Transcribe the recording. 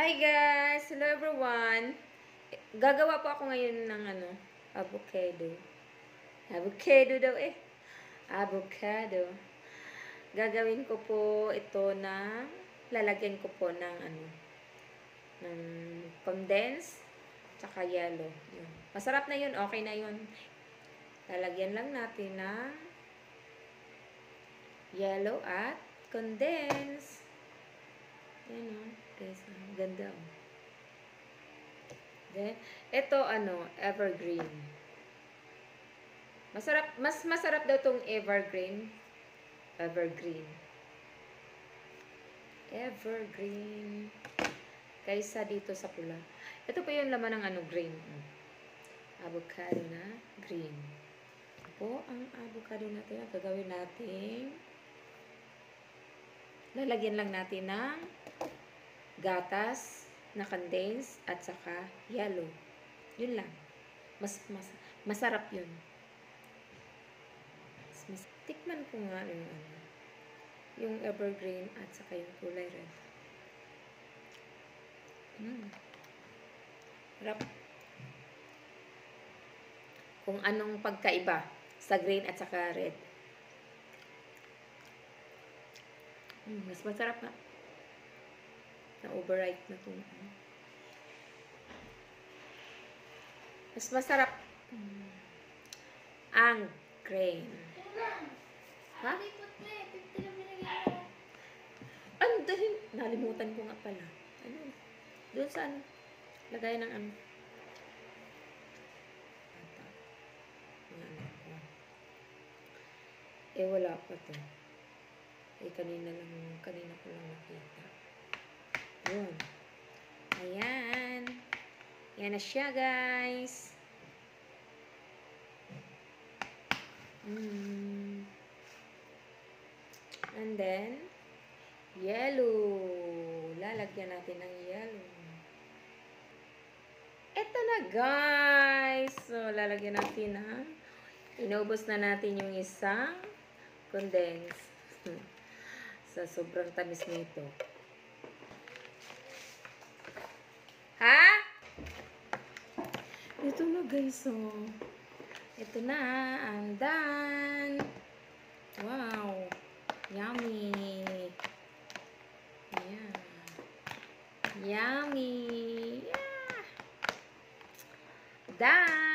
Hi guys! Hello everyone! Gagawa po ako ngayon ng avocado. Avocado daw eh. Avocado. Gagawin ko po ito na lalagyan ko po ng ng condensed tsaka yellow. Yun. Masarap na yun, okay na yun. Lalagyan lang natin ng yellow at condensed. Ayan o. Guys, ganda o. Then, ito evergreen. Mas masarap daw tong evergreen. Evergreen. Kaysa dito sa pula. Ito pa yung laman ng green. Avocado na green. Po ang avocado natin. Gagawin natin. Lalagyan lang natin ng gatas na condensed at saka yellow. Yun lang. Masarap yun. Tikman ko nga yung evergreen at saka yung kulay red. Sarap. Kung anong pagkaiba sa green at saka red. Mas masarap nga. Na-overripe na ito. Mas masarap ang green. Ha? Ano dahil? Nalimutan ko nga pala. Doon sa lagay ng wala pa to. Kanina ko lang nakita. Yun. Ayan. Yan na siya, guys. And then, yellow. Lalagyan natin ng yellow. Ito na, guys. So, lalagyan natin inubos na natin yung isang condensed. Sa sobrang tamis nito. Ha? Ito na guys, oh. Ito na, I'm done. Wow. Yummy. Yeah. Yummy. Yeah. Done.